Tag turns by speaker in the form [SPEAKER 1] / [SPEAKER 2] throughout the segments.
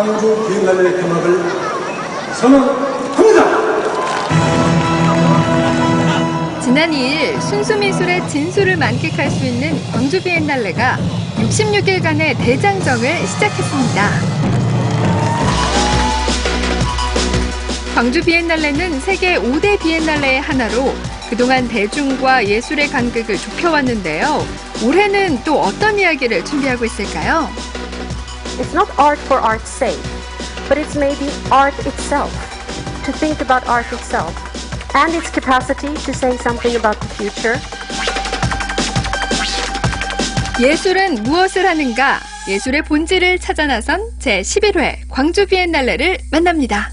[SPEAKER 1] 광주 비엔날레 개막을 선언합니다.
[SPEAKER 2] 지난 2일 순수미술의 진수를 만끽할 수 있는 광주 비엔날레가 66일간의 대장정을 시작했습니다. 광주 비엔날레는 세계 5대 비엔날레의 하나로 그동안 대중과 예술의 간극을 좁혀왔는데요. 올해는 또 어떤 이야기를 준비하고 있을까요?
[SPEAKER 3] It's not art for art's sake, but it's maybe art itself, to think about art itself and its capacity to say something about the future.
[SPEAKER 2] 예술은 무엇을 하는가? 예술의 본질을 찾아 나선 제11회 광주 비엔날레를 만납니다.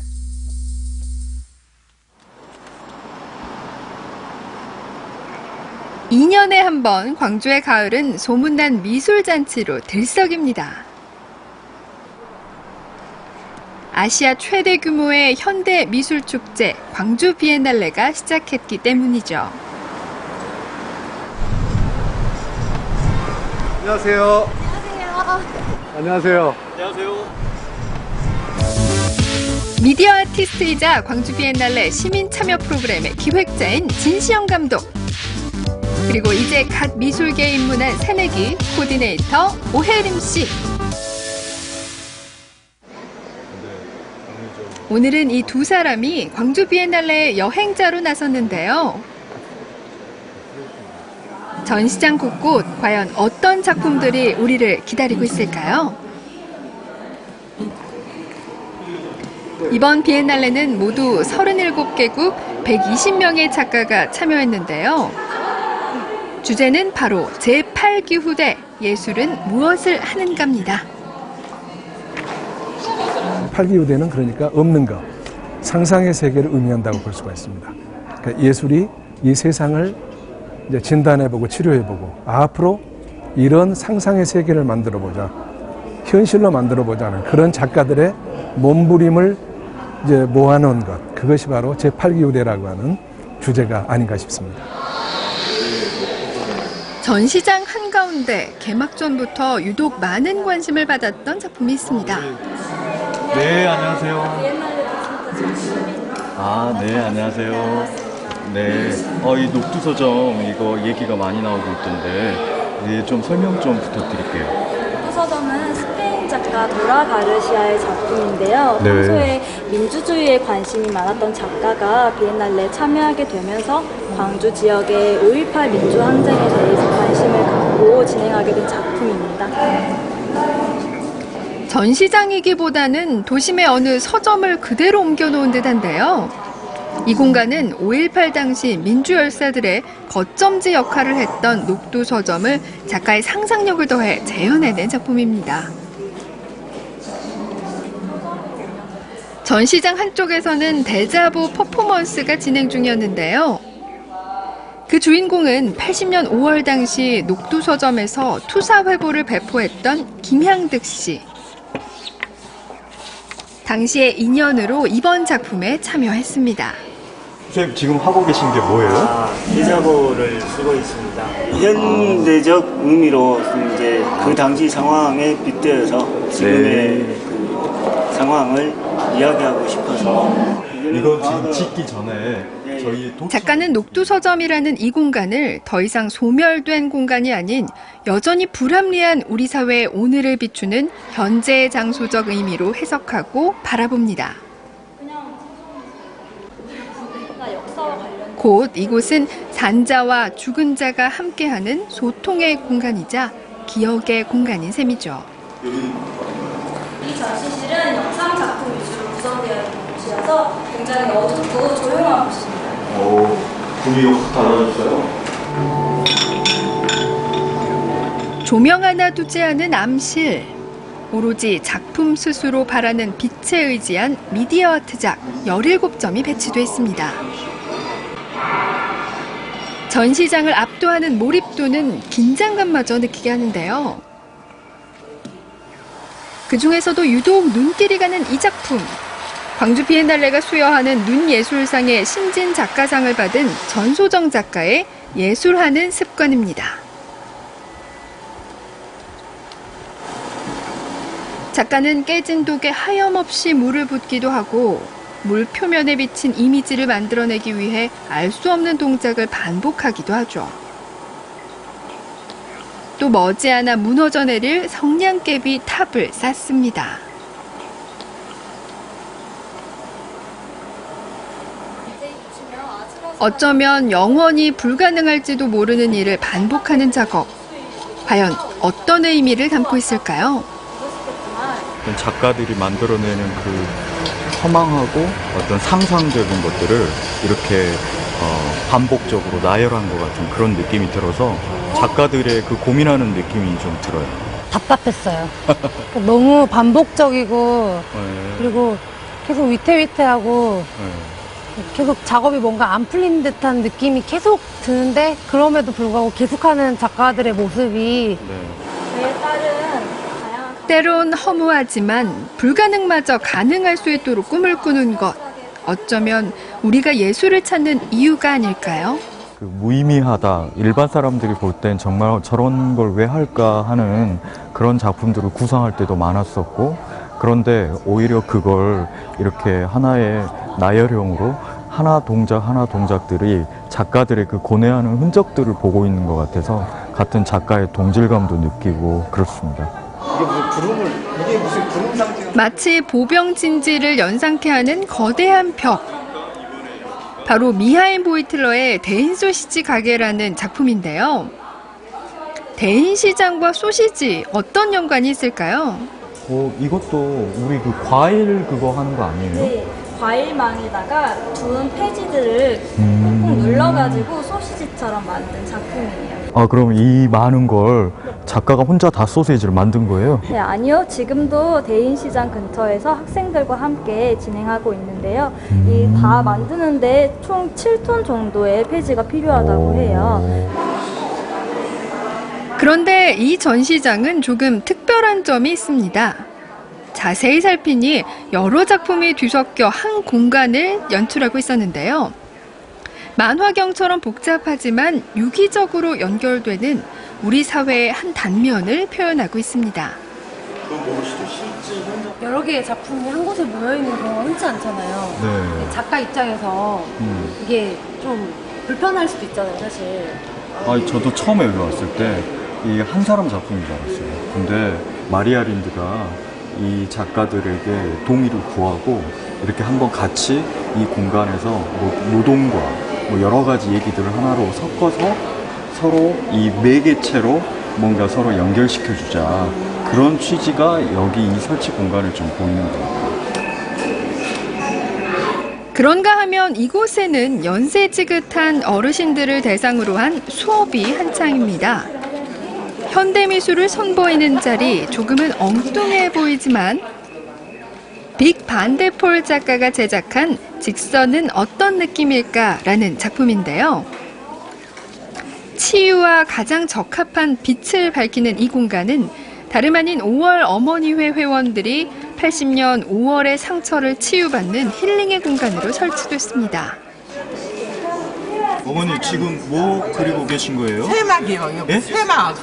[SPEAKER 2] (2년에) 한 번 광주의 가을은 소문난 미술잔치로 들썩입니다. 아시아 최대 규모의 현대 미술축제 광주 비엔날레가 시작했기 때문이죠.
[SPEAKER 4] 안녕하세요. 안녕하세요. 안녕하세요.
[SPEAKER 2] 미디어 아티스트이자 광주 비엔날레 시민 참여 프로그램의 기획자인 진시영 감독. 그리고 이제 갓 미술계에 입문한 새내기 코디네이터 오혜림 씨. 오늘은 이 두 사람이 광주 비엔날레의 여행자로 나섰는데요. 전시장 곳곳 과연 어떤 작품들이 우리를 기다리고 있을까요? 이번 비엔날레는 모두 37개국 120명의 작가가 참여했는데요. 주제는 바로 제8기후대 예술은 무엇을 하는가입니다.
[SPEAKER 5] 8기후대는 그러니까 없는 것, 상상의 세계를 의미한다고 볼 수가 있습니다. 그러니까 예술이 이 세상을 이제 진단해보고 치료해보고 앞으로 이런 상상의 세계를 만들어보자, 현실로 만들어보자는 그런 작가들의 몸부림을 이제 모아놓은 것, 그것이 바로 제8기후대라고 하는 주제가 아닌가 싶습니다.
[SPEAKER 2] 전시장 한가운데 개막 전부터 유독 많은 관심을 받았던 작품이 있습니다.
[SPEAKER 4] 네, 안녕하세요. 네, 안녕하세요. 네, 이 녹두서점 이거 얘기가 많이 나오고 있던데 좀 설명 좀 부탁드릴게요.
[SPEAKER 6] 녹두서점은 스페인 작가 도라 가르시아의 작품인데요.
[SPEAKER 4] 네.
[SPEAKER 6] 평소에 민주주의에 관심이 많았던 작가가 비엔날레에 참여하게 되면서 광주 지역의 5.18 민주항쟁에 대해서 관심을 갖고 진행하게 된 작품입니다.
[SPEAKER 2] 전시장이기보다는 도심의 어느 서점을 그대로 옮겨놓은 듯한데요. 이 공간은 5.18 당시 민주열사들의 거점지 역할을 했던 녹두서점을 작가의 상상력을 더해 재현해낸 작품입니다. 전시장 한쪽에서는 데자부 퍼포먼스가 진행 중이었는데요. 그 주인공은 80년 5월 당시 녹두서점에서 투사회보를 배포했던 김향득 씨. 당시의 인연으로 이번 작품에 참여했습니다.
[SPEAKER 4] 선생님 지금 하고 계신 게 뭐예요?
[SPEAKER 7] 데자보를 쓰고 있습니다. 현대적 의미로 이제 그 당시 상황에 빗대어서 지금의 그 상황을 이야기하고 싶어서
[SPEAKER 4] 이거 지금 짓기 전에 저희
[SPEAKER 2] 작가는 녹두서점이라는 이 공간을 더 이상 소멸된 공간이 아닌 여전히 불합리한 우리 사회의 오늘을 비추는 현재의 장소적 의미로 해석하고 바라봅니다. 곧 이곳은 산자와 죽은 자가 함께하는 소통의 공간이자 기억의 공간인 셈이죠.
[SPEAKER 6] 이 전시실은 영상 작품 위주로 구성되어 있는 곳이라서 굉장히 어둡고 조용한 곳입니다.
[SPEAKER 4] 불이 확 달라졌어요.
[SPEAKER 2] 조명 하나 두지 않은 암실. 오로지 작품 스스로 바라는 빛에 의지한 미디어 아트작 17점이 배치돼 있습니다. 전시장을 압도하는 몰입도는 긴장감마저 느끼게 하는데요. 그중에서도 유독 눈길이 가는 이 작품. 광주 비엔날레가 수여하는 눈예술상의 신진 작가상을 받은 전소정 작가의 예술하는 습관입니다. 작가는 깨진 독에 하염없이 물을 붓기도 하고 물 표면에 비친 이미지를 만들어내기 위해 알 수 없는 동작을 반복하기도 하죠. 또 머지않아 무너져 내릴 성냥개비 탑을 쌓습니다. 어쩌면 영원히 불가능할지도 모르는 일을 반복하는 작업. 과연 어떤 의미를 담고 있을까요?
[SPEAKER 4] 작가들이 만들어내는 그 허망하고 어떤 상상적인 것들을 이렇게 반복적으로 나열한 것 같은 그런 느낌이 들어서 작가들의 그 고민하는 느낌이 좀 들어요.
[SPEAKER 8] 답답했어요. 너무 반복적이고
[SPEAKER 4] 네.
[SPEAKER 8] 그리고 계속 위태위태하고
[SPEAKER 4] 네.
[SPEAKER 8] 계속 작업이 뭔가 안 풀린 듯한 느낌이 계속 드는데 그럼에도 불구하고 계속하는 작가들의 모습이
[SPEAKER 4] 네.
[SPEAKER 2] 때론 허무하지만 불가능마저 가능할 수 있도록 꿈을 꾸는 것. 어쩌면 우리가 예술을 찾는 이유가 아닐까요?
[SPEAKER 4] 그 무의미하다. 일반 사람들이 볼 땐 정말 저런 걸 왜 할까 하는 그런 작품들을 구상할 때도 많았었고, 그런데 오히려 그걸 이렇게 하나의 나열형으로 하나 동작들이 작가들의 그 고뇌하는 흔적들을 보고 있는 것 같아서 같은 작가의 동질감도 느끼고 그렇습니다.
[SPEAKER 2] 마치 보병진지를 연상케 하는 거대한 벽. 바로 미하일 보이틀러의 대인 소시지 가게라는 작품인데요. 대인 시장과 소시지 어떤 연관이 있을까요?
[SPEAKER 4] 이것도 우리 그 과일 그거 하는 거 아니에요?
[SPEAKER 6] 네, 과일망에다가 두은 폐지들을 꾹꾹 눌러가지고 소시지처럼 만든 작품이에요.
[SPEAKER 4] 아, 그럼 이 많은 걸 작가가 혼자 다 소세지를 만든 거예요?
[SPEAKER 6] 네, 아니요. 지금도 대인시장 근처에서 학생들과 함께 진행하고 있는데요. 이 다 만드는데 총 7톤 정도의 폐지가 필요하다고 해요.
[SPEAKER 2] 그런데 이 전시장은 조금 특별한 점이 있습니다. 자세히 살피니 여러 작품이 뒤섞여 한 공간을 연출하고 있었는데요. 만화경처럼 복잡하지만 유기적으로 연결되는 우리 사회의 한 단면을 표현하고 있습니다.
[SPEAKER 8] 여러 개의 작품이 한 곳에 모여있는 경우가 흔치 않잖아요.
[SPEAKER 4] 네.
[SPEAKER 8] 작가 입장에서 이게 좀 불편할 수도 있잖아요, 사실.
[SPEAKER 4] 저도 처음에 여기 왔을 때 이 한 사람 작품인 줄 알았어요. 근데 마리아 린드가 이 작가들에게 동의를 구하고 이렇게 한번 같이 이 공간에서 노동과 여러 가지 얘기들을 하나로 섞어서 서로 이 매개체로 뭔가 서로 연결시켜주자. 그런 취지가 여기 이 설치 공간을 좀 보이는 것 같아요.
[SPEAKER 2] 그런가 하면 이곳에는 연세 지긋한 어르신들을 대상으로 한 수업이 한창입니다. 현대미술을 선보이는 자리 조금은 엉뚱해 보이지만 빅 반데폴 작가가 제작한 직선은 어떤 느낌일까라는 작품인데요. 치유와 가장 적합한 빛을 밝히는 이 공간은 다름 아닌 5월 어머니회 회원들이 80년 5월의 상처를 치유받는 힐링의 공간으로 설치됐습니다.
[SPEAKER 4] 어머니 지금 뭐 그리고 계신 거예요?
[SPEAKER 9] 세막이요.
[SPEAKER 4] 예?
[SPEAKER 9] 세막.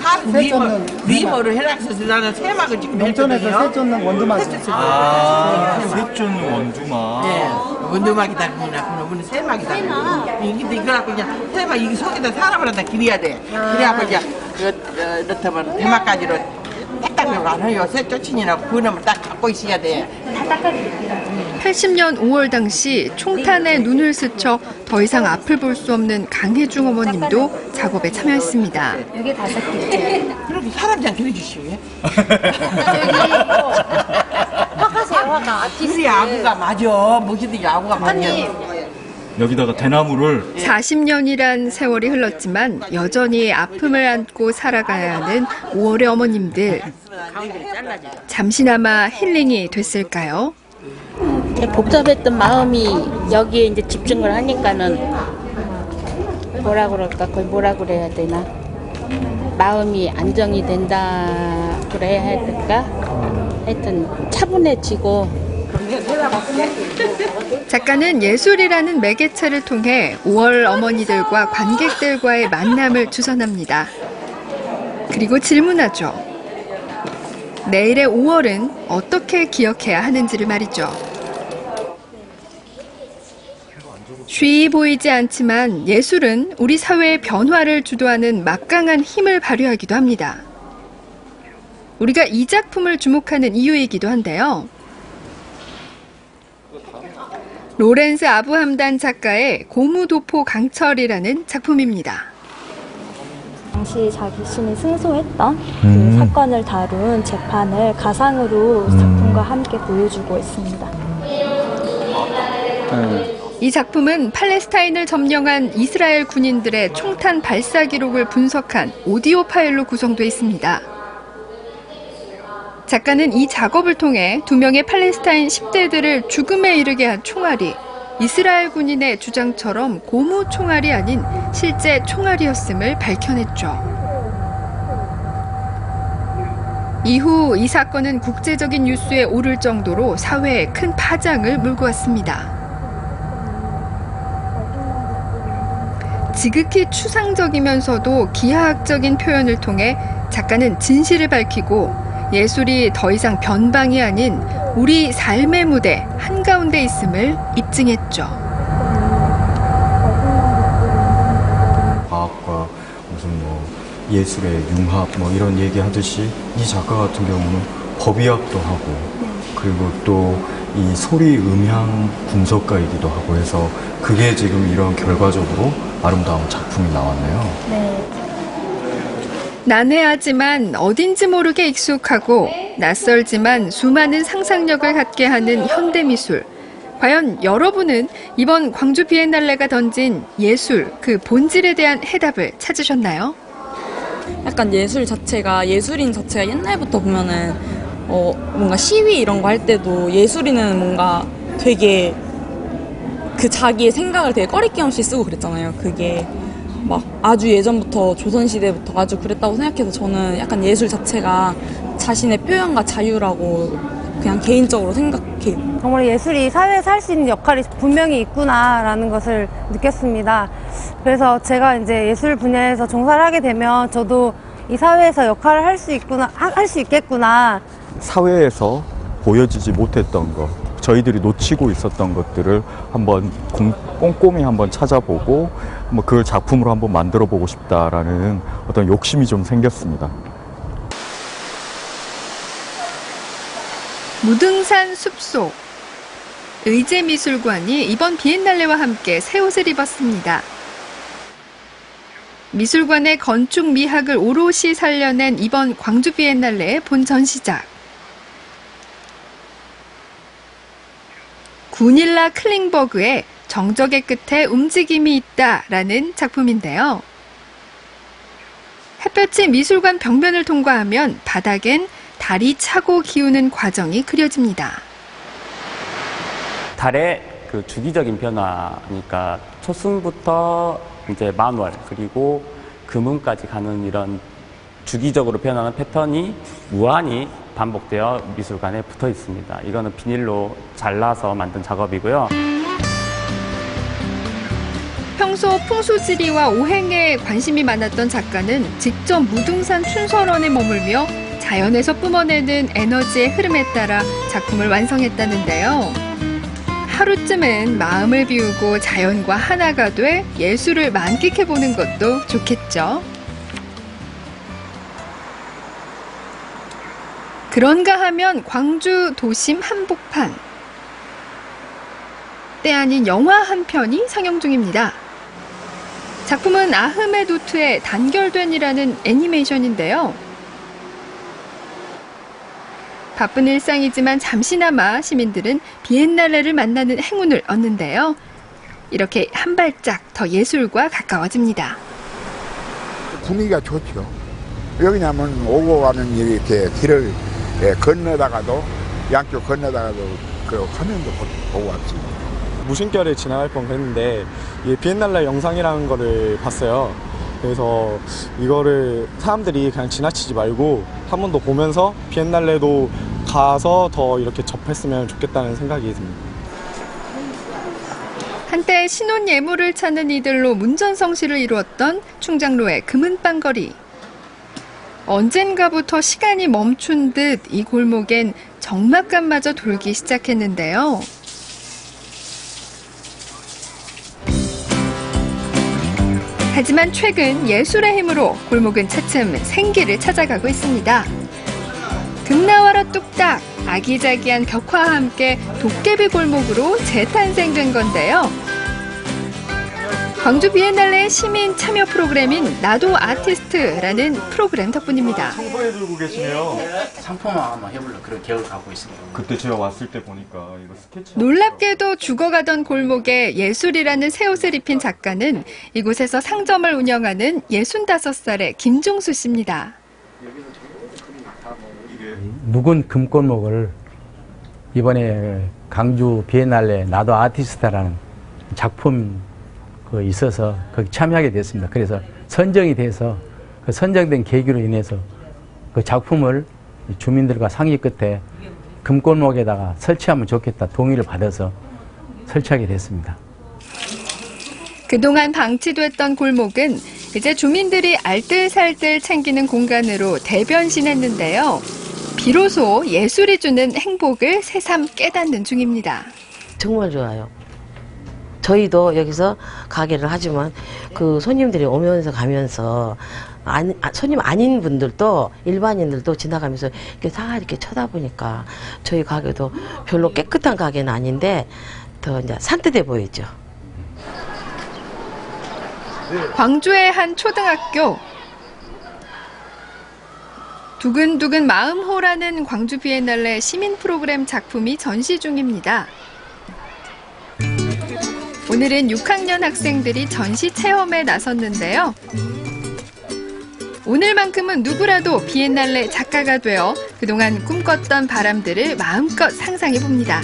[SPEAKER 9] 리버를 해놨어서 나는 세막을 지금
[SPEAKER 10] 농촌에서 새 쫓는 원두막.
[SPEAKER 4] 새쫓는 원두막.
[SPEAKER 9] 네. 원두막이다 그냥 우리는 세막이다. 이거 갖고 그냥 세막 이 속에다 사람을 하다 기려야 돼. 그래갖고 이제 이렇다면 대막까지로 딱딱하고 안 해요. 새 쫓이니라고 그놈을 딱 갖고 있어야 돼.
[SPEAKER 2] 80년 5월 당시 총탄에 눈을 스쳐 더 이상 앞을 볼 수 없는 강혜중 어머님도 작업에 참여했습니다.
[SPEAKER 8] 이게 5개.
[SPEAKER 9] 그렇게 사람들한테 그려주시오.
[SPEAKER 8] 화가세요, 화가.
[SPEAKER 9] 우리 야구가 맞아. 무엇이든 야구가 맞아.
[SPEAKER 4] 여기다가 대나무를
[SPEAKER 2] 40년이란 세월이 흘렀지만 여전히 아픔을 안고 살아가야 하는 5월의 어머님들. 잠시나마 힐링이 됐을까요?
[SPEAKER 11] 복잡했던 마음이 여기에 이제 집중을 하니까는 뭐라 그럴까, 그걸 뭐라 그래야 되나, 마음이 안정이 된다 그래야 할까, 하여튼 차분해지고.
[SPEAKER 2] 작가는 예술이라는 매개체를 통해 5월 어머니들과 관객들과의 만남을 주선합니다. 그리고 질문하죠. 내일의 5월은 어떻게 기억해야 하는지를 말이죠. 쉬이 보이지 않지만 예술은 우리 사회의 변화를 주도하는 막강한 힘을 발휘하기도 합니다. 우리가 이 작품을 주목하는 이유이기도 한데요. 로렌스 아부함단 작가의 고무도포 강철이라는 작품입니다.
[SPEAKER 6] 당시 자신이 승소했던 그 사건을 다룬 재판을 가상으로 작품과 함께 보여주고 있습니다.
[SPEAKER 2] 이 작품은 팔레스타인을 점령한 이스라엘 군인들의 총탄 발사 기록을 분석한 오디오 파일로 구성되어 있습니다. 작가는 이 작업을 통해 2명의 팔레스타인 10대들을 죽음에 이르게 한 총알이 이스라엘 군인의 주장처럼 고무 총알이 아닌 실제 총알이었음을 밝혀냈죠. 이후 이 사건은 국제적인 뉴스에 오를 정도로 사회에 큰 파장을 몰고 왔습니다. 지극히 추상적이면서도 기하학적인 표현을 통해 작가는 진실을 밝히고 예술이 더 이상 변방이 아닌 우리 삶의 무대 한가운데 있음을 입증했죠.
[SPEAKER 4] 과학과 무슨 예술의 융합 이런 얘기하듯이 이 작가 같은 경우는 법의학도 하고 그리고 또 이 소리 음향 분석가이기도 하고 해서 그게 지금 이런 결과적으로 아름다운 작품이 나왔네요.
[SPEAKER 6] 네.
[SPEAKER 2] 난해하지만 어딘지 모르게 익숙하고 낯설지만 수많은 상상력을 갖게 하는 현대미술. 과연 여러분은 이번 광주 비엔날레가 던진 예술, 그 본질에 대한 해답을 찾으셨나요?
[SPEAKER 10] 약간 예술 자체가, 예술인 자체가 옛날부터 보면은 뭔가 시위 이런 거 할 때도 예술인은 뭔가 되게 그 자기의 생각을 되게 꺼리낌 없이 쓰고 그랬잖아요. 그게 막 아주 예전부터 조선시대부터 아주 그랬다고 생각해서 저는 약간 예술 자체가 자신의 표현과 자유라고 그냥 개인적으로 생각해요.
[SPEAKER 8] 정말 예술이 사회에서 할 수 있는 역할이 분명히 있구나라는 것을 느꼈습니다. 그래서 제가 이제 예술 분야에서 종사를 하게 되면 저도 이 사회에서 역할을 할 수 있겠구나.
[SPEAKER 4] 사회에서 보여지지 못했던 것, 저희들이 놓치고 있었던 것들을 한번 꼼꼼히 한번 찾아보고 그걸 작품으로 한번 만들어 보고 싶다라는 어떤 욕심이 좀 생겼습니다.
[SPEAKER 2] 무등산 숲속. 의제미술관이 이번 비엔날레와 함께 새 옷을 입었습니다. 미술관의 건축 미학을 오롯이 살려낸 이번 광주 비엔날레의 본 전시작. 구닐라 클링버그의 정적의 끝에 움직임이 있다라는 작품인데요. 햇볕이 미술관 벽면을 통과하면 바닥엔 달이 차고 기우는 과정이 그려집니다.
[SPEAKER 12] 달의 그 주기적인 변화니까 초승부터 이제 만월 그리고 금음까지 가는 이런 주기적으로 변하는 패턴이 무한히 반복되어 미술관에 붙어 있습니다. 이거는 비닐로 잘라서 만든 작업이고요.
[SPEAKER 2] 평소 풍수지리와 오행에 관심이 많았던 작가는 직접 무등산 춘설원에 머물며 자연에서 뿜어내는 에너지의 흐름에 따라 작품을 완성했다는데요. 하루쯤은 마음을 비우고 자연과 하나가 돼 예술을 만끽해보는 것도 좋겠죠. 그런가 하면 광주 도심 한복판. 때 아닌 영화 한 편이 상영 중입니다. 작품은 아흐메도트의 단결된이라는 애니메이션인데요. 바쁜 일상이지만 잠시나마 시민들은 비엔날레를 만나는 행운을 얻는데요. 이렇게 한 발짝 더 예술과 가까워집니다.
[SPEAKER 13] 분위기가 좋죠. 여기냐면 오고 가는 이렇게 길을 건너다가도 양쪽 건너다가도 그 화면도 보고 왔습니다.
[SPEAKER 14] 무심결에 지나갈 뻔했는데 비엔날레 영상이라는 거를 봤어요. 그래서 이거를 사람들이 그냥 지나치지 말고 한 번 더 보면서 비엔날레도 가서 더 이렇게 접했으면 좋겠다는 생각이 듭니다.
[SPEAKER 2] 한때 신혼 예물을 찾는 이들로 문전성시를 이루었던 충장로의 금은방거리. 언젠가부터 시간이 멈춘 듯 이 골목엔 적막감마저 돌기 시작했는데요. 하지만 최근 예술의 힘으로 골목은 차츰 생기를 찾아가고 있습니다. 금나와라 뚝딱, 아기자기한 벽화와 함께 도깨비 골목으로 재탄생된 건데요. 광주 비엔날레의 시민 참여 프로그램인 나도 아티스트라는 프로그램 덕분입니다.
[SPEAKER 4] 청소해 들고 계시네요.
[SPEAKER 15] 상품화 한번 해보려고 그런 계획을 갖고 있습니다.
[SPEAKER 4] 그때 제가 왔을 때 보니까 이거 스케치.
[SPEAKER 2] 놀랍게도 죽어가던 골목에 예술이라는 새 옷을 입힌 작가는 이곳에서 상점을 운영하는 65살의 김종수 씨입니다.
[SPEAKER 16] 묵은 금골목을 이번에 광주 비엔날레 나도 아티스트라는 작품 있어서 거기 참여하게 됐습니다. 그래서 선정이 돼서 그 선정된 계기로 인해서 그 작품을 주민들과 상의 끝에 금골목에다가 설치하면 좋겠다 동의를 받아서 설치하게 됐습니다.
[SPEAKER 2] 그동안 방치됐던 골목은 이제 주민들이 알뜰살뜰 챙기는 공간으로 대변신했는데요. 비로소 예술이 주는 행복을 새삼 깨닫는 중입니다.
[SPEAKER 17] 정말 좋아요. 저희도 여기서 가게를 하지만 그 손님들이 오면서 가면서 손님 아닌 분들도 일반인들도 지나가면서 이렇게 쳐다보니까 저희 가게도 별로 깨끗한 가게는 아닌데 더 이제 산뜻해 보이죠.
[SPEAKER 2] 광주의 한 초등학교. 두근두근 마음호라는 광주 비엔날레 시민 프로그램 작품이 전시 중입니다. 오늘은 6학년 학생들이 전시 체험에 나섰는데요. 오늘만큼은 누구라도 비엔날레 작가가 되어 그동안 꿈꿨던 바람들을 마음껏 상상해봅니다.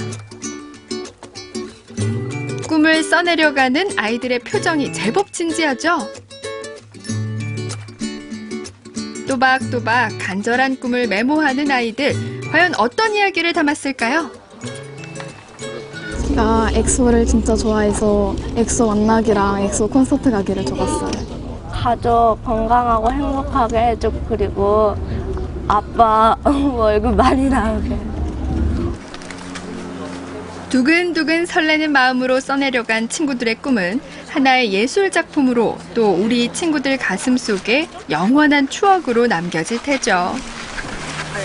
[SPEAKER 2] 꿈을 써내려가는 아이들의 표정이 제법 진지하죠? 또박또박 간절한 꿈을 메모하는 아이들, 과연 어떤 이야기를 담았을까요?
[SPEAKER 18] 제가 엑소를 진짜 좋아해서 엑소 만나기랑 엑소 콘서트 가기를 적었어요.
[SPEAKER 6] 가족 건강하고 행복하게 해주고 그리고 아빠 얼굴 많이 나오게.
[SPEAKER 2] 두근두근 설레는 마음으로 써내려간 친구들의 꿈은 하나의 예술 작품으로 또 우리 친구들 가슴 속에 영원한 추억으로 남겨질 테죠.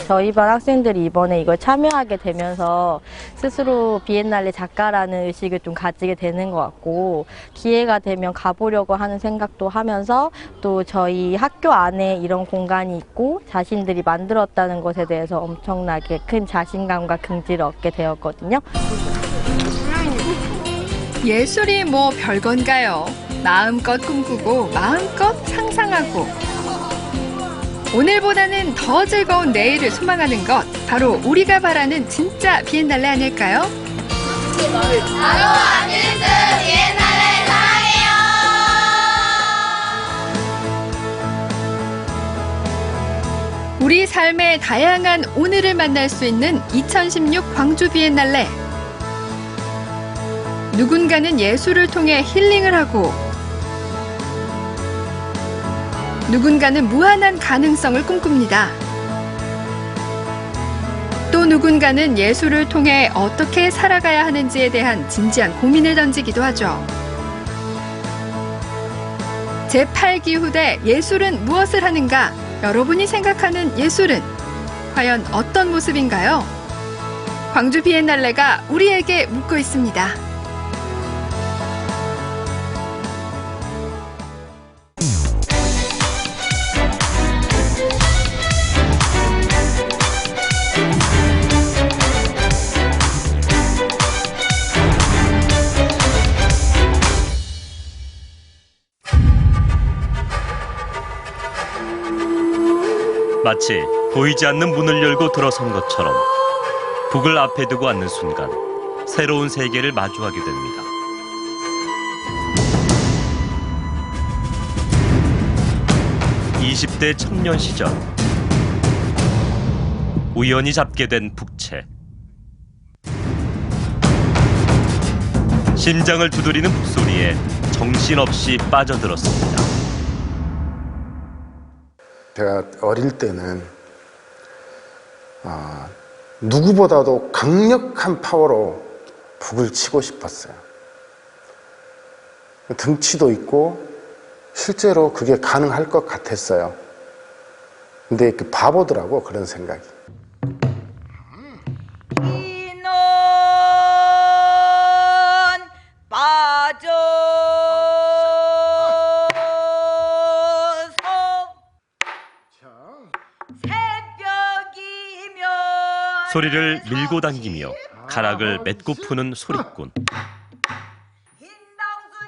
[SPEAKER 19] 저희 반 학생들이 이번에 이걸 참여하게 되면서 스스로 비엔날레 작가라는 의식을 좀 가지게 되는 것 같고 기회가 되면 가보려고 하는 생각도 하면서 또 저희 학교 안에 이런 공간이 있고 자신들이 만들었다는 것에 대해서 엄청나게 큰 자신감과 긍지를 얻게 되었거든요.
[SPEAKER 2] 예술이 뭐 별건가요? 마음껏 꿈꾸고 마음껏 상상하고 오늘보다는 더 즐거운 내일을 소망하는 것, 바로 우리가 바라는 진짜 비엔날레 아닐까요?
[SPEAKER 20] 나도 아티스트 비엔날레 사랑해요.
[SPEAKER 2] 우리 삶의 다양한 오늘을 만날 수 있는 2016 광주 비엔날레. 누군가는 예술을 통해 힐링을 하고 누군가는 무한한 가능성을 꿈꿉니다. 또 누군가는 예술을 통해 어떻게 살아가야 하는지에 대한 진지한 고민을 던지기도 하죠. 제8기후대 예술은 무엇을 하는가? 여러분이 생각하는 예술은 과연 어떤 모습인가요? 광주 비엔날레가 우리에게 묻고 있습니다.
[SPEAKER 21] 마치 보이지 않는 문을 열고 들어선 것처럼 북을 앞에 두고 앉는 순간 새로운 세계를 마주하게 됩니다. (20대) 청년 시절 우연히 잡게 된 북채. 심장을 두드리는 북소리에 정신없이 빠져들었습니다.
[SPEAKER 1] 제가 어릴 때는 누구보다도 강력한 파워로 북을 치고 싶었어요. 등치도 있고 실제로 그게 가능할 것 같았어요. 근데 그 바보더라고, 그런 생각이.
[SPEAKER 21] 소리를 밀고 당기며 가락을 맺고 푸는 소리꾼.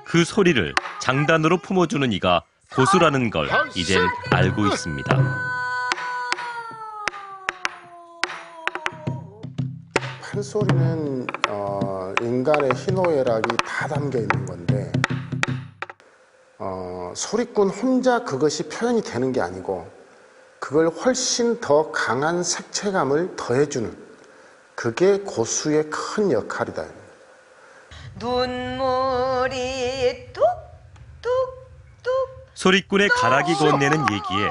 [SPEAKER 21] 그 소리를 장단으로 품어주는 이가 고수라는 걸 이젠 알고 있습니다.
[SPEAKER 1] 판소리는 인간의 희노애락이 다 담겨 있는 건데 소리꾼 혼자 그것이 표현이 되는 게 아니고 그걸 훨씬 더 강한 색채감을 더해주는, 그게 고수의 큰 역할이다.
[SPEAKER 22] 눈물이 뚝뚝뚝.
[SPEAKER 21] 소리꾼의 가락이 건네는 얘기에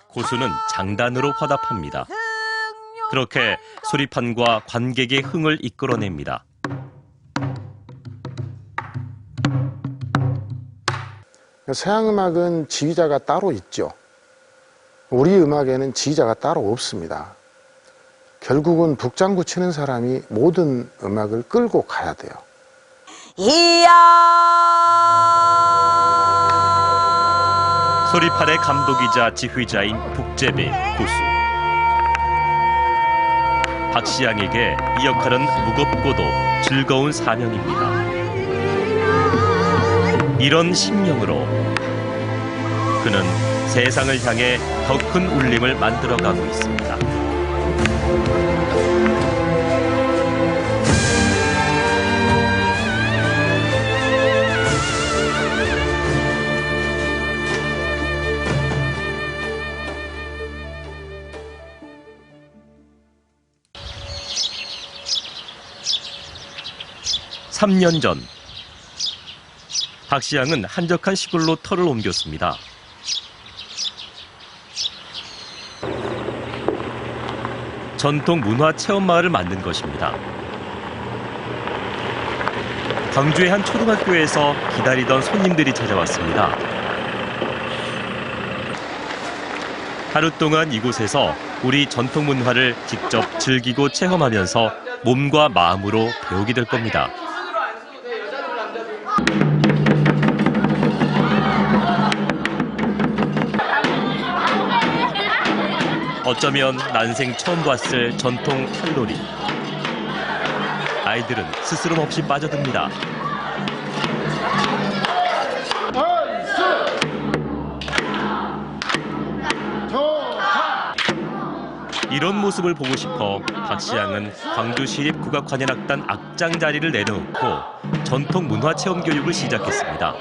[SPEAKER 21] 고수는 장단으로 화답합니다. 그렇게 소리판과 관객의 흥을 이끌어냅니다.
[SPEAKER 1] 서양음악은 지휘자가 따로 있죠. 우리 음악에는 지휘자가 따로 없습니다. 결국은 북장구 치는 사람이 모든 음악을 끌고 가야 돼요.
[SPEAKER 21] 소리판의 감독이자 지휘자인 북제배 고수. 박시양에게 이 역할은 무겁고도 즐거운 사명입니다. 이런 심령으로 그는 세상을 향해 더 큰 울림을 만들어가고 있습니다. (3년) 전 박시양은 한적한 시골로 터를 옮겼습니다. 전통 문화 체험 마을을 만든 것입니다. 광주의 한 초등학교에서 기다리던 손님들이 찾아왔습니다. 하루 동안 이곳에서 우리 전통 문화를 직접 즐기고 체험하면서 몸과 마음으로 배우게 될 겁니다. 어쩌면 난생 처음 봤을 전통 털놀이. 아이들은 스스럼 없이 빠져듭니다. 이런 모습을 보고 싶어 박시양은 광주시립국악관현악단 악장 자리를 내려놓고 전통 문화체험 교육을 시작했습니다.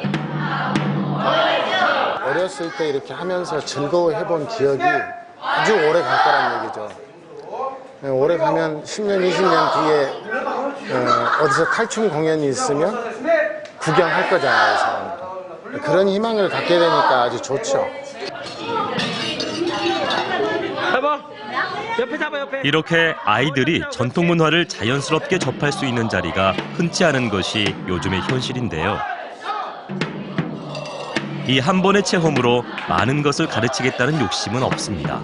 [SPEAKER 1] 어렸을 때 이렇게 하면서 즐거워해본 기억이 아주 오래 갈 거란 얘기죠. 오래 가면 10년, 20년 뒤에 어디서 탈춤 공연이 있으면 구경할 거잖아요, 사람들. 그런 희망을 갖게 되니까 아주 좋죠.
[SPEAKER 21] 이렇게 아이들이 전통 문화를 자연스럽게 접할 수 있는 자리가 흔치 않은 것이 요즘의 현실인데요. 이 한 번의 체험으로 많은 것을 가르치겠다는 욕심은 없습니다.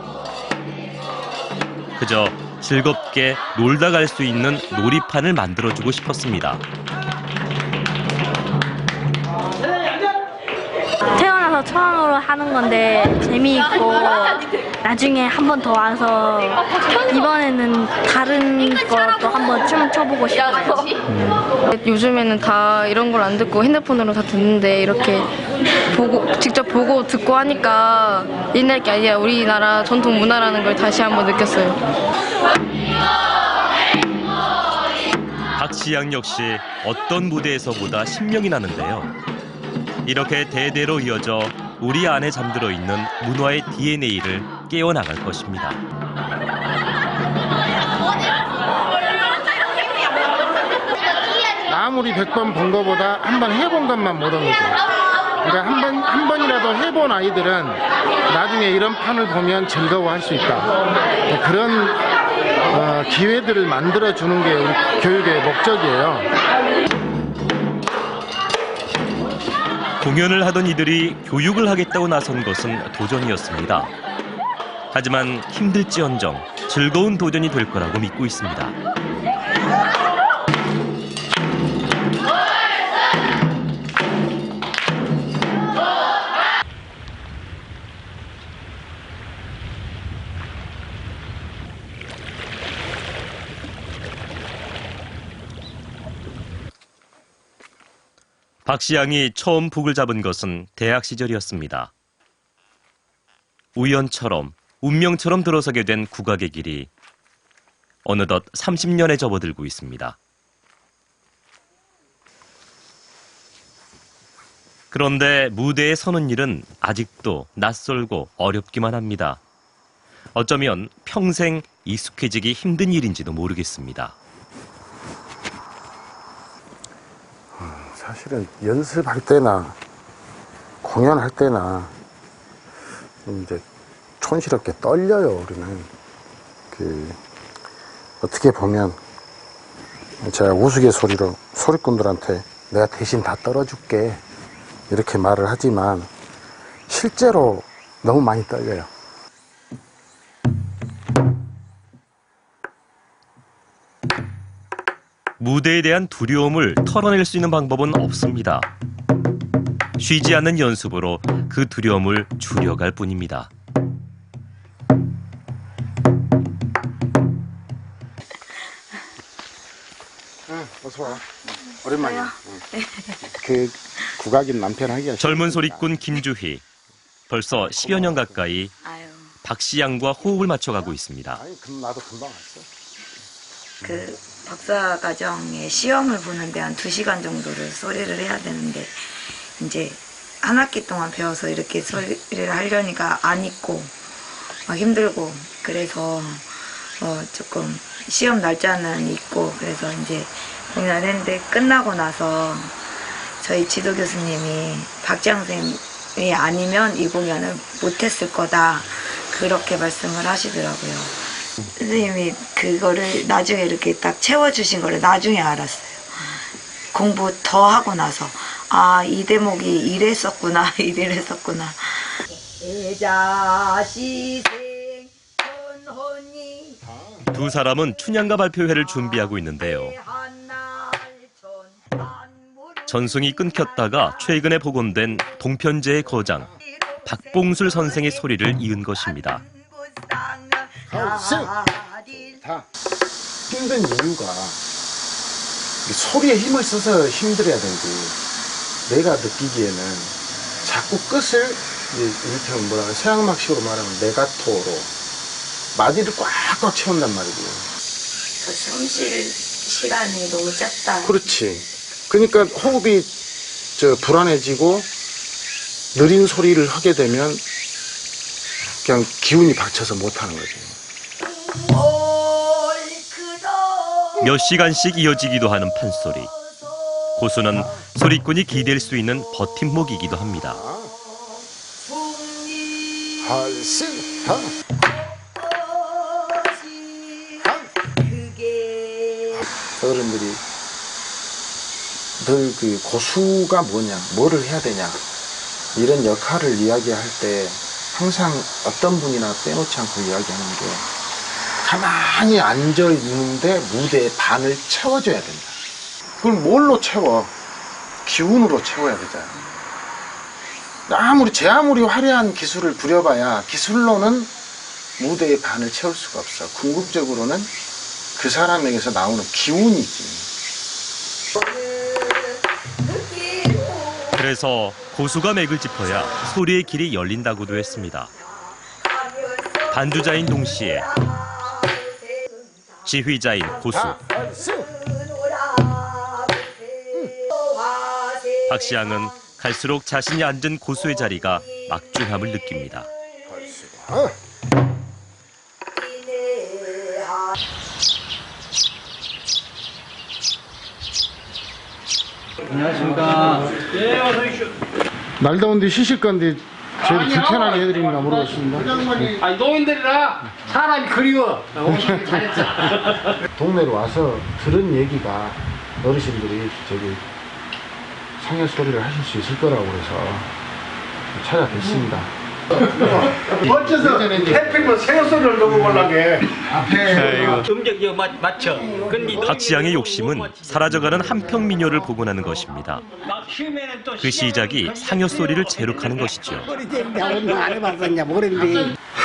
[SPEAKER 21] 그저 즐겁게 놀다 갈 수 있는 놀이판을 만들어주고 싶었습니다.
[SPEAKER 23] 태어나서 처음으로 하는 건데 재미있고 나중에 한 번 더 와서 이번에는 다른 것도 한번 춤을 춰보고 싶어요.
[SPEAKER 24] 요즘에는 다 이런 걸 안 듣고 핸드폰으로 다 듣는데 이렇게 직접 보고 듣고 하니까 옛날 게 아니라 우리나라 전통 문화라는 걸 다시 한번 느꼈어요.
[SPEAKER 21] 박시양 역시 어떤 무대에서보다 신명이 나는데요. 이렇게 대대로 이어져 우리 안에 잠들어 있는 문화의 DNA를 깨워나갈 것입니다.
[SPEAKER 1] 아무리 100번 본 것보다 한 번 해본 것만 못 얻는 거예요. 그러니까 한 번이라도 해본 아이들은 나중에 이런 판을 보면 즐거워할 수 있다. 그런 기회들을 만들어주는 게 우리 교육의 목적이에요.
[SPEAKER 21] 공연을 하던 이들이 교육을 하겠다고 나선 것은 도전이었습니다. 하지만 힘들지언정 즐거운 도전이 될 거라고 믿고 있습니다. 박시양이 처음 북을 잡은 것은 대학 시절이었습니다. 우연처럼 운명처럼 들어서게 된 국악의 길이 어느덧 30년에 접어들고 있습니다. 그런데 무대에 서는 일은 아직도 낯설고 어렵기만 합니다. 어쩌면 평생 익숙해지기 힘든 일인지도 모르겠습니다.
[SPEAKER 1] 사실은 연습할 때나 공연할 때나 이제 촌스럽게 떨려요. 우리는 어떻게 보면 제가 우스갯소리로 소리꾼들한테 내가 대신 다 떨어줄게 이렇게 말을 하지만 실제로 너무 많이 떨려요.
[SPEAKER 21] 무대에 대한 두려움을 털어낼 수 있는 방법은 없습니다. 쉬지 않는 연습으로 그 두려움을 줄여갈 뿐입니다.
[SPEAKER 1] 어서 와. 오랜만이야. 그 국악인 남편 하기가
[SPEAKER 21] 젊은 소리꾼 김주희. 벌써 10여 년 가까이 박시양과 호흡을 맞춰가고 있습니다.
[SPEAKER 1] 나도 금방 왔어.
[SPEAKER 3] 그 박사과정에 시험을 보는데 한 2시간 정도를 소리를 해야 되는데 이제 한 학기 동안 배워서 이렇게 소리를 하려니까 안 있고 막 힘들고 그래서 조금 시험 날짜는 있고 그래서 이제 공연을 했는데 끝나고 나서 저희 지도 교수님이 박지양 선생님이 아니면 이 공연을 못했을 거다 그렇게 말씀을 하시더라고요. 선생님이 그거를 나중에 이렇게 딱 채워주신 거를 나중에 알았어요. 공부 더 하고 나서 아, 이 대목이 이랬었구나 이랬었구나.
[SPEAKER 21] 두 사람은 춘향가 발표회를 준비하고 있는데요. 전승이 끊겼다가 최근에 복원된 동편제의 거장 박봉술 선생의 소리를 이은 것입니다.
[SPEAKER 1] 다 힘든 이유가 소리에 힘을 써서 힘들어야 되지. 내가 느끼기에는 자꾸 끝을 이를테면 뭐라 서양막식으로 말하면 레가토로 마디를 꽉꽉 채운단 말이고요.
[SPEAKER 3] 숨 쉴 시간이 너무 짧다.
[SPEAKER 1] 그렇지. 그러니까 호흡이 불안해지고 느린 소리를 하게 되면 그냥 기운이 박쳐서 못하는 거죠.
[SPEAKER 21] 몇 시간씩 이어지기도 하는 판소리. 고수는 소리꾼이 기댈 수 있는 버팀목이기도 합니다.
[SPEAKER 1] 어른들이 늘 그 고수가 뭐냐, 뭐를 해야 되냐 이런 역할을 이야기할 때 항상 어떤 분이나 빼놓지 않고 이야기하는 게 가만히 앉아 있는데 무대의 반을 채워줘야 된다. 그걸 뭘로 채워? 기운으로 채워야 되잖아. 아무리 화려한 기술을 부려봐야 기술로는 무대의 반을 채울 수가 없어. 궁극적으로는 그 사람에게서 나오는 기운이지.
[SPEAKER 21] 그래서 고수가 맥을 짚어야 소리의 길이 열린다고도 했습니다. 반주자인 동시에 지휘자인 고수. 박시양은 갈수록 자신이 앉은 고수의 자리가 막중함을 느낍니다.
[SPEAKER 5] 안녕하십니까. 예, 어서 오십시오.
[SPEAKER 1] 날 더운데 쉬실 건데 저희 불편하게 해드리는가 모르겠습니다.
[SPEAKER 5] 아니 노인들이라 사람이 그리워. 오시길 잘했어.
[SPEAKER 1] 동네로 와서 들은 얘기가 어르신들이 저기 상여 소리를 하실 수 있을 거라고 그래서 찾아뵙습니다.
[SPEAKER 5] 어째서 해필로 새소리를 넣고 보려게 앞에 음정 맞춰.
[SPEAKER 21] 박시양의 욕심은 사라져가는 한평민요를 복원하는 것입니다. 그 시작이 상여 소리를 제록하는 것이죠.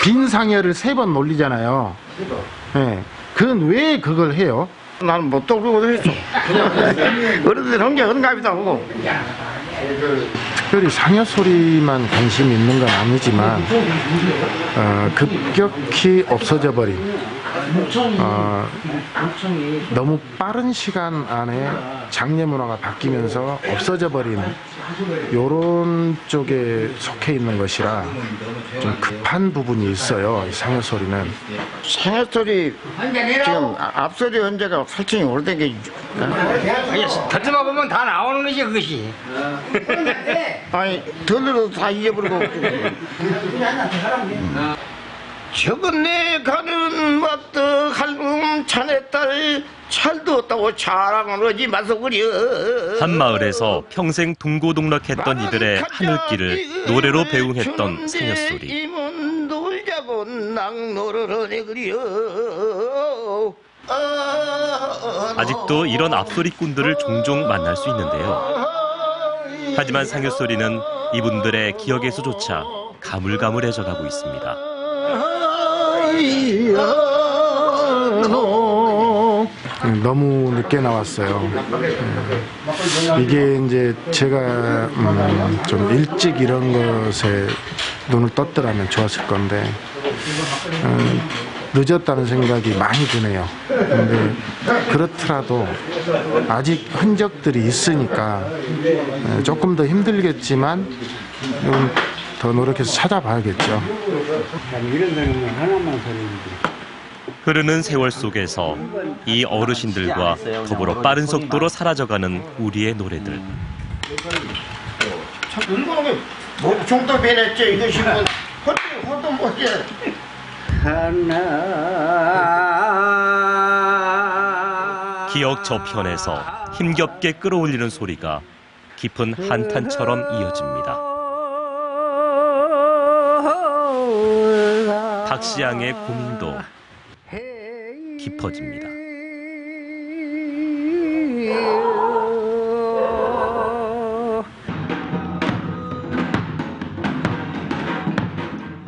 [SPEAKER 1] 빈 상여를 3번 놀리잖아요. 네. 그건 왜 그걸 해요?
[SPEAKER 5] 나는 못 떠오르고도 했어. 어른들 한게 언갑이다 하고.
[SPEAKER 1] 특별히 상여 소리만 관심이 있는 건 아니지만 급격히 없어져 버린 너무 빠른 시간 안에 장례 문화가 바뀌면서 없어져 버린 요런 쪽에 속해 있는 것이라 좀 급한 부분이 있어요. 이 상여 소리는.
[SPEAKER 5] 상여 소리 지금 앞소리 현재가 설정이 오래된 게 듣지마 보면 다 나오는 것이 그것이. 아니 들려도 다 잊어버리고. 저건 내 가는 맞다 할음 자네 딸 잘도 없다고 자랑을 하지 마서 그려.
[SPEAKER 21] 한 마을에서 평생 동고동락했던 이들의 하늘길을 노래로 배웅했던 상여 소리.
[SPEAKER 5] 놀자고 낙노를 하네 그려.
[SPEAKER 21] 아직도 이런 앞소리꾼들을 종종 만날 수 있는데요. 하지만 상여 소리는 이분들의 기억에서조차 가물가물해져 가고 있습니다.
[SPEAKER 1] 너무 늦게 나왔어요. 이게 이제 제가 좀 일찍 이런 것에 눈을 떴더라면 좋았을 건데 늦었다는 생각이 많이 드네요. 근데 그렇더라도 아직 흔적들이 있으니까 조금 더 힘들겠지만 더 노력해서 찾아봐야겠죠.
[SPEAKER 5] 이런 데는 하나만 소리인데.
[SPEAKER 21] 흐르는 세월 속에서 이 어르신들과 더불어 빠른 속도로 사라져가는 우리의 노래들.
[SPEAKER 5] 참 은근하게 뭐 정도 변했죠 이것이 뭐 헛도 못해.
[SPEAKER 21] 기억 저편에서 힘겹게 끌어올리는 소리가 깊은 한탄처럼 이어집니다. 박시양의 고민도 깊어집니다.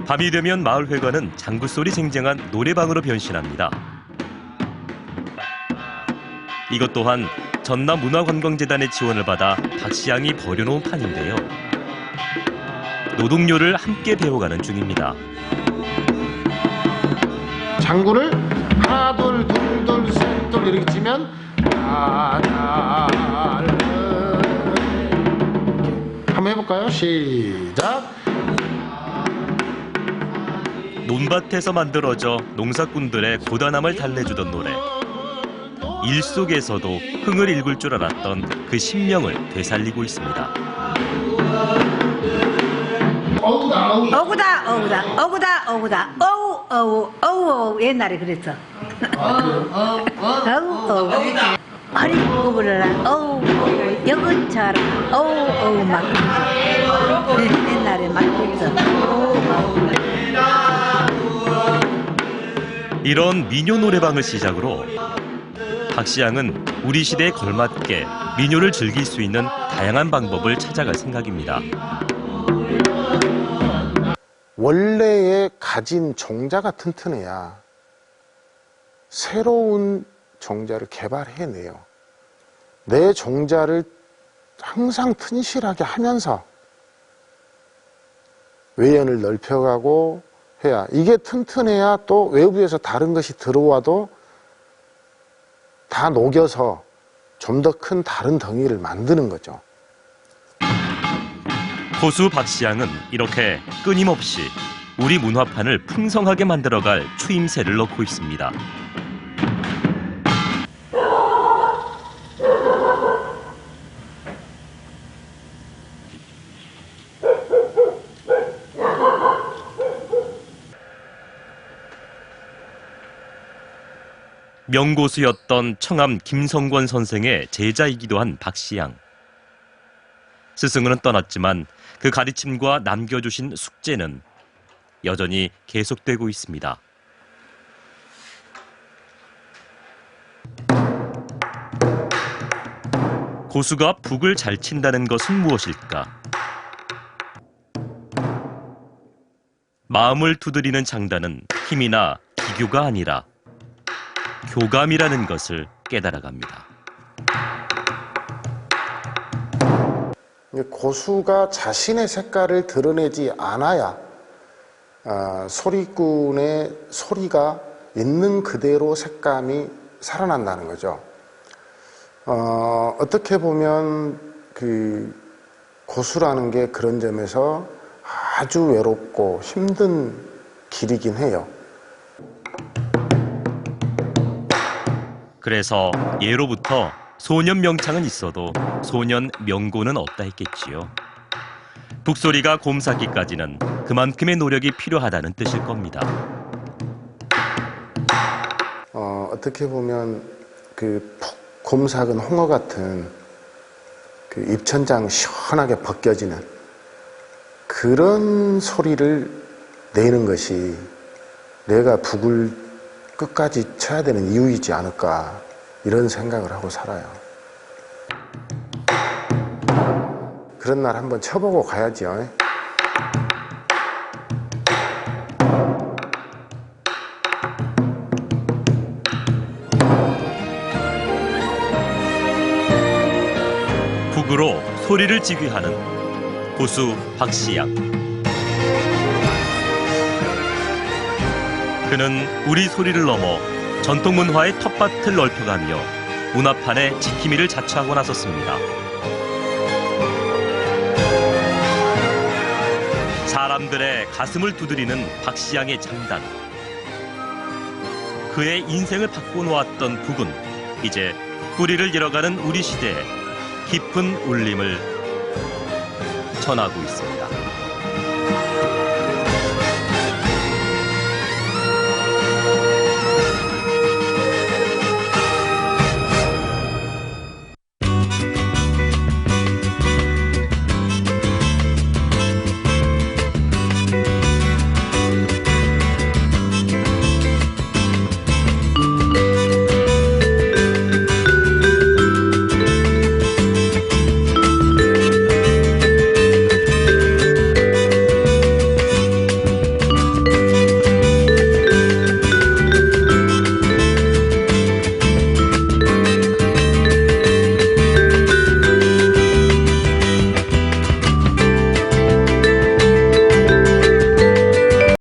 [SPEAKER 21] 밤이 되면 마을회관은 장구소리 쟁쟁한 노래방으로 변신합니다. 이것 또한 전남문화관광재단의 지원을 받아 박시양이 버려놓은 판인데요. 노동요를 함께 배워가는 중입니다.
[SPEAKER 1] 장구를 하나 둘 둘 둘 셋 둘 이렇게 치면 한번 해볼까요? 시작.
[SPEAKER 21] 논밭에서 만들어져 농사꾼들의 고단함을 달래주던 노래. 일 속에서도 흥을 읽을 줄 알았던 그 신명을 되살리고 있습니다.
[SPEAKER 7] 어구다 어우 옛날에 그랬어. 어우 허리 구부러라 어우 여근처럼 어우 막 옛날에 막 그랬어.
[SPEAKER 21] 이런 민요 노래방을 시작으로 박시양은 우리 시대에 걸맞게 민요를 즐길 수 있는 다양한 방법을 찾아갈 생각입니다.
[SPEAKER 1] 원래의 가진 종자가 튼튼해야 새로운 종자를 개발해내요. 내 종자를 항상 튼실하게 하면서 외연을 넓혀가고 해야, 이게 튼튼해야 또 외부에서 다른 것이 들어와도 다 녹여서 좀 더 큰 다른 덩이를 만드는 거죠.
[SPEAKER 21] 고수 박시양은 이렇게 끊임없이 우리 문화판을 풍성하게 만들어갈 추임새를 넣고 있습니다. 명고수였던 청암 김성권 선생의 제자이기도 한 박시양. 스승은 떠났지만 그 가르침과 남겨주신 숙제는 여전히 계속되고 있습니다. 고수가 북을 잘 친다는 것은 무엇일까? 마음을 두드리는 장단은 힘이나 기교가 아니라 교감이라는 것을 깨달아갑니다.
[SPEAKER 1] 고수가 자신의 색깔을 드러내지 않아야 소리꾼의 소리가 있는 그대로 색감이 살아난다는 거죠. 어떻게 보면 그 고수라는 게 그런 점에서 아주 외롭고 힘든 길이긴 해요.
[SPEAKER 21] 그래서 예로부터 소년 명창은 있어도 소년 명고는 없다 했겠지요. 북소리가 곰삭기까지는 그만큼의 노력이 필요하다는 뜻일 겁니다.
[SPEAKER 1] 어떻게 보면 그 곰삭은 홍어 같은 그 입천장 시원하게 벗겨지는 그런 소리를 내는 것이 내가 북을 끝까지 쳐야 되는 이유이지 않을까 이런 생각을 하고 살아요. 그런 날 한번 쳐보고 가야죠.
[SPEAKER 21] 북으로 소리를 지기 하는 고수 박시양. 그는 우리 소리를 넘어 전통문화의 텃밭을 넓혀가며 문화판의 지킴이를 자처하고 나섰습니다. 사람들의 가슴을 두드리는 박시양의 장단. 그의 인생을 바꿔놓았던 북은 이제 뿌리를 잃어가는 우리 시대에 깊은 울림을 전하고 있습니다.